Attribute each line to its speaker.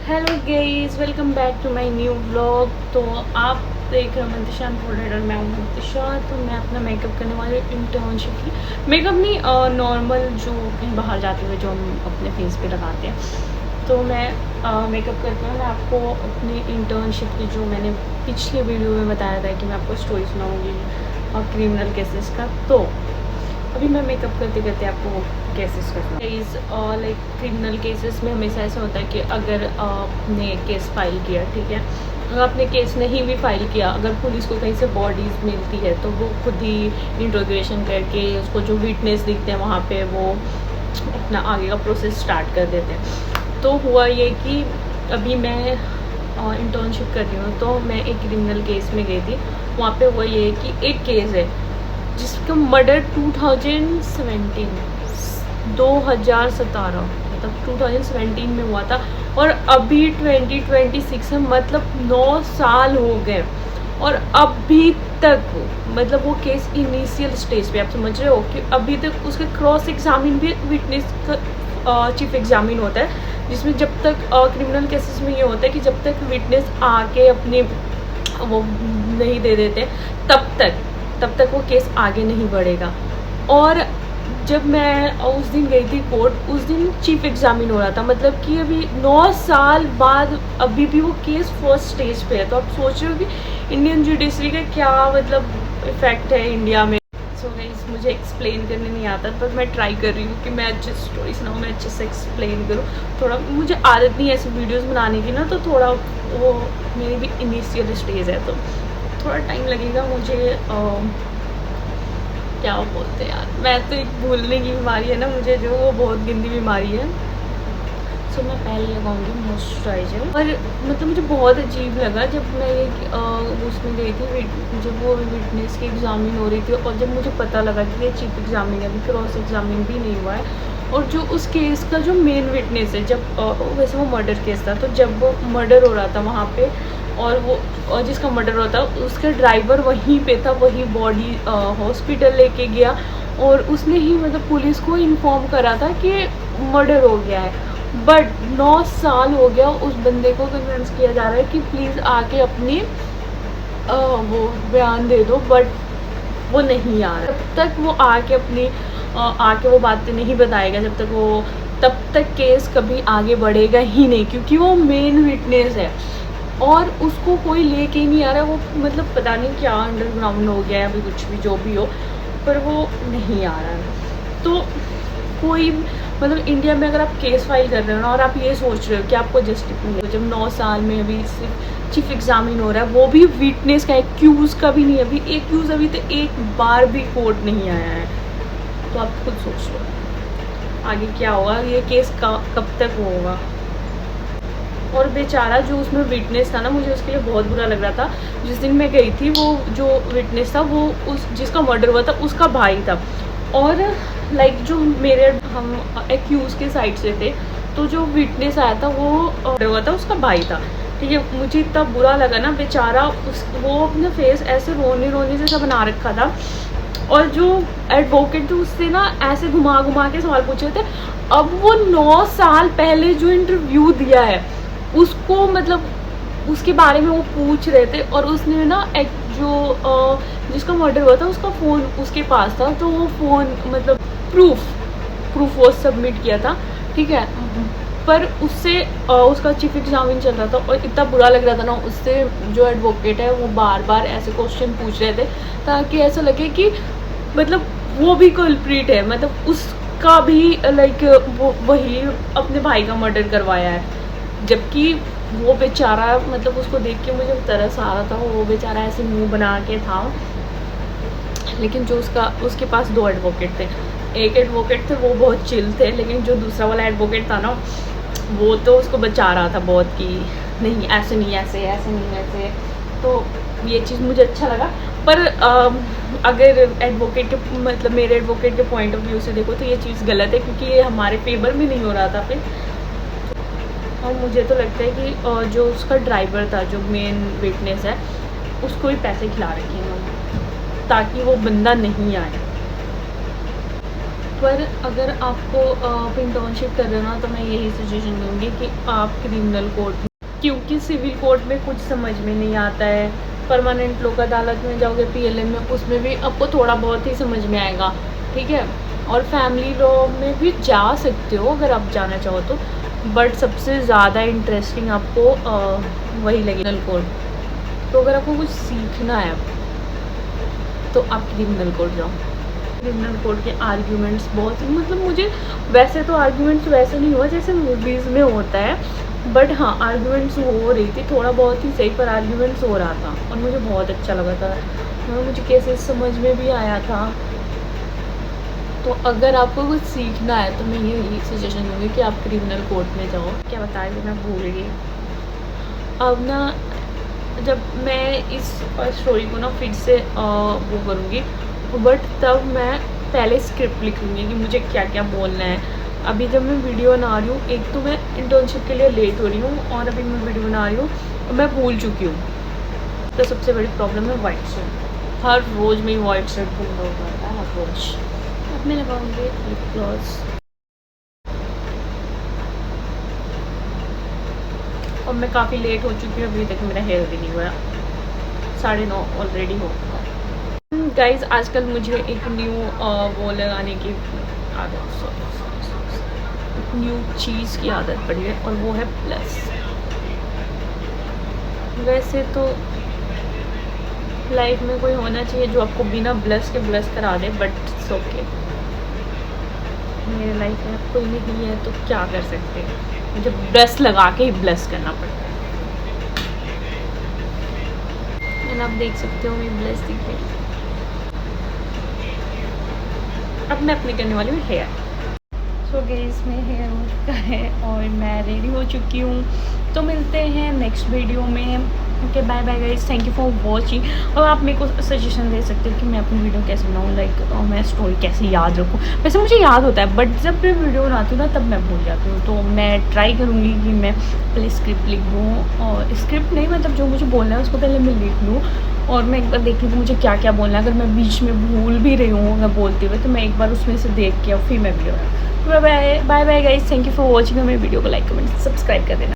Speaker 1: Hello guys, welcome back to my new vlog. तो आप देख रहे हो मंतिशा फोल्डेड और मैं हूँ मंतिशा। तो मैं अपना मेकअप करने वाली इंटर्नशिप की मेकअप नहीं, नॉर्मल जो कहीं बाहर जाते हुए जो हम अपने फेस पे लगाते हैं। तो मैं मेकअप करके मैं आपको अपनी इंटर्नशिप की जो मैंने पिछले वीडियो में बताया था कि मैं आपको स्टोरी सुनाऊँगी क्रिमिनल केसेस का। तो अभी मैं मेकअप करते करते आपको केसेस करना इज़ लाइक क्रिमिनल केसेस में हमेशा ऐसा होता है कि अगर आपने केस फाइल किया, ठीक है, अगर आपने केस नहीं भी फाइल किया, अगर पुलिस को कहीं से बॉडीज़ मिलती है तो वो खुद ही इंट्रोगेशन करके उसको जो विटनेस दिखते हैं वहाँ पे वो अपना आगे का प्रोसेस स्टार्ट कर देते हैं। तो हुआ ये कि अभी मैं इंटर्नशिप कर रही हूँ, तो मैं एक क्रिमिनल केस में गई थी। वहाँ पे हुआ ये कि एक केस है जिसका मर्डर 2017 मतलब 2017 में हुआ था और अभी 2026 है, मतलब 9 साल हो गए और अभी तक मतलब वो केस इनिशियल स्टेज पे, आप समझ रहे हो कि अभी तक उसके क्रॉस एग्जामिन भी विटनेस का चीफ एग्जामिन होता है, जिसमें जब तक क्रिमिनल केसेस में ये होता है कि जब तक विटनेस आके अपने वो नहीं दे देते तब तक वो केस आगे नहीं बढ़ेगा। और जब मैं उस दिन गई थी कोर्ट, उस दिन चीफ एग्जामिन हो रहा था, मतलब कि अभी 9 साल बाद अभी भी वो केस फर्स्ट स्टेज पे है। तो आप सोच रहे हो कि इंडियन जुडिशरी का क्या मतलब इफेक्ट है इंडिया में। सो गाइस, मुझे एक्सप्लेन करने नहीं आता, पर मैं ट्राई कर रही हूँ कि मैं अच्छे स्टोरी सुनाऊँ, मैं अच्छे से एक्सप्लेन करूँ। थोड़ा मुझे आदत नहीं है ऐसी वीडियोज़ बनाने की ना, तो थोड़ा वो मेरी भी इनिशियल स्टेज है, तो थोड़ा टाइम लगेगा मुझे। क्या बोलते हैं यार, मैं तो एक भूलने की बीमारी है ना मुझे, जो वो बहुत गंदी बीमारी है। सो मैं पहले लगाऊंगी मॉइस्चराइजर। और मतलब मुझे बहुत अजीब लगा जब मैं ये उसमें गई थी, जब वो विटनेस की एग्जामिन हो रही थी, और जब मुझे पता लगा कि ये चीफ एग्जामिन है, अभी क्रॉस एग्जामिन भी नहीं हुआ है। और जो उस केस का जो मेन विटनेस है, जब वैसे वो मर्डर केस था, तो जब वो मर्डर हो रहा था वहाँ पे, और वो जिसका मर्डर होता उसका ड्राइवर वहीं पे था, वही बॉडी हॉस्पिटल लेके गया और उसने ही मतलब पुलिस को इन्फॉर्म करा था कि मर्डर हो गया है। बट 9 साल हो गया, उस बंदे को कन्विंस किया जा रहा है कि प्लीज़ आके अपनी वो बयान दे दो, बट वो नहीं आ रहा। जब तक वो आके वो बातें नहीं बताएगा, तब तक केस कभी आगे बढ़ेगा ही नहीं, क्योंकि वो मेन विटनेस है और उसको कोई लेके ही नहीं आ रहा। वो मतलब पता नहीं क्या अंडरग्राउंड हो गया है अभी, कुछ भी जो भी हो, पर वो नहीं आ रहा है। तो कोई मतलब इंडिया में अगर आप केस फाइल कर रहे हो ना, और आप ये सोच रहे हो कि आपको जस्टिस मिले, जब 9 साल में अभी सिर्फ चीफ एग्जामिन हो रहा है, वो भी विटनेस का, एक्यूज का भी नहीं, अभी एक्यूज अभी तो एक बार भी कोर्ट नहीं आया है। तो आप खुद सोच लो आगे क्या होगा, ये केस कब तक होगा। और बेचारा जो उसमें विटनेस था ना, मुझे उसके लिए बहुत बुरा लग रहा था। जिस दिन मैं गई थी, वो जो विटनेस था वो जिसका मर्डर हुआ था उसका भाई था, और लाइक जो हम एक्यूज के साइड से थे, तो जो विटनेस आया था वो मर्डर हुआ था उसका भाई था, ठीक है। मुझे इतना बुरा लगा ना, बेचारा वो अपना फेस ऐसे रोने जैसा बना रखा था, और जो एडवोकेट थे उससे ना ऐसे घुमा के सवाल पूछे थे। अब वो 9 साल पहले जो इंटरव्यू दिया है उसको मतलब उसके बारे में वो पूछ रहे थे, और उसने ना एक जो जिसका मर्डर हुआ था उसका फ़ोन उसके पास था, तो वो फ़ोन मतलब प्रूफ वो सबमिट किया था, ठीक है। पर उससे उसका चीफ एग्जामिन चल रहा था, और इतना बुरा लग रहा था ना उससे, जो एडवोकेट है वो बार ऐसे क्वेश्चन पूछ रहे थे ताकि ऐसा लगे कि मतलब वो भी कल्प्रिट है, मतलब उसका भी लाइक वो वही अपने भाई का मर्डर करवाया है। जबकि वो बेचारा मतलब उसको देख के मुझे तरस आ रहा था, वो बेचारा ऐसे मुंह बना के था। लेकिन जो उसके पास 2 एडवोकेट थे, एक एडवोकेट थे वो बहुत चिल थे, लेकिन जो दूसरा वाला एडवोकेट था ना, वो तो उसको बचा रहा था बहुत कि नहीं ऐसे नहीं, ऐसे नहीं ऐसे। तो ये चीज़ मुझे अच्छा लगा। पर अगर एडवोकेट के मतलब मेरे एडवोकेट के पॉइंट ऑफ व्यू से देखो तो ये चीज़ गलत है, क्योंकि ये हमारे फेवर में नहीं हो रहा था फिर। और मुझे तो लगता है कि जो उसका ड्राइवर था, जो मेन विटनेस है, उसको भी पैसे खिला रखे हैं ताकि वो बंदा नहीं आए। पर अगर आपको आप इंटर्नशिप कर रहे हो ना, तो मैं यही सजेशन दूँगी कि आप क्रिमिनल कोर्ट, क्योंकि सिविल कोर्ट में कुछ समझ में नहीं आता है। परमानेंट लोक अदालत में जाओगे PLM में, उसमें भी आपको थोड़ा बहुत ही समझ में आएगा, ठीक है। और फैमिली लॉ में भी जा सकते हो अगर आप जाना चाहो तो, बट सबसे ज़्यादा इंटरेस्टिंग आपको वही लगे क्रिमिनल कोर्ट। तो अगर आपको कुछ सीखना है तो आप क्रिमिनल कोर्ट जाओ। क्रिमिनल कोर्ट के आर्ग्यूमेंट्स बहुत, मतलब मुझे वैसे तो आर्ग्यूमेंट्स वैसे नहीं हुआ जैसे मूवीज़ में होता है, बट हाँ आर्ग्यूमेंट्स हो रही थी, थोड़ा बहुत ही सही पर आर्ग्यूमेंट्स हो रहा था और मुझे बहुत अच्छा लगा था। मुझे केसेस समझ में भी आया था। तो अगर आपको कुछ सीखना है तो मैं यही सजेशन दूँगी कि आप क्रिमिनल कोर्ट में जाओ। क्या बताया कि मैं भूल गई। अब ना जब मैं इस स्टोरी को ना फिर से वो करूँगी, बट तब मैं पहले स्क्रिप्ट लिख लूँगी कि मुझे क्या क्या बोलना है। अभी जब मैं वीडियो बना रही हूँ, एक तो मैं इंटर्नशिप के लिए लेट हो रही हूँ और अभी मैं वीडियो बना रही हूँ और मैं भूल चुकी हूँ। तो सबसे बड़ी प्रॉब्लम है वाइट शर्ट। हर रोज़ मेरी वाइट शर्ट भूल होता है, हर रोज़। अब मैं लगाऊँगी लिप ग्लॉस और मैं काफ़ी लेट हो चुकी हूँ, अभी तक मेरा हेयर भी नहीं हुआ। 9:30 ऑलरेडी हो गया। गाइज आजकल मुझे एक न्यू वो लगाने की आदत, न्यू चीज़ की आदत पड़ी है और वो है ब्लश। वैसे तो लाइफ में कोई होना चाहिए जो आपको बिना ब्लश के ब्लश करा दे, बट इट्स ओके। मेरे लाइफ में कोई नहीं है तो क्या कर सकते हैं, मुझे ब्रश लगा के ही ब्लश करना पड़ता है। एंड आप देख सकते हो मेरी ब्लश दिख रही है। अब मैं अपने करने वाली हूँ हेयर। सो गाइस मेरा हेयर हो चुका है और मैं रेडी हो चुकी हूँ। तो मिलते हैं नेक्स्ट वीडियो में। Okay bye bye guys, thank you for watching. और आप मेरे को सजेशन दे सकते हो कि मैं अपनी वीडियो कैसे बनाऊँ, लाइक मैं स्टोरी कैसे याद रखूँ। वैसे मुझे याद होता है, बट जब मैं वीडियो बनाती हूँ ना तब मैं भूल जाती हूँ। तो मैं ट्राई करूँगी कि मैं पहले स्क्रिप्ट लिख दूँ, और स्क्रिप्ट नहीं मतलब जो मुझे बोलना है उसको पहले मैं लिख लूँ और मैं एक बार देख लूँ कि मुझे क्या क्या बोलना है। अगर मैं बीच में भूल भी रही हूँ अगर बोलते हुए, तो मैं एक बार उसमें से देख के और फिर मैं video. Bye bye guys, thank you for watching. मेरे वीडियो को लाइक कमेंट सब्सक्राइब कर देना।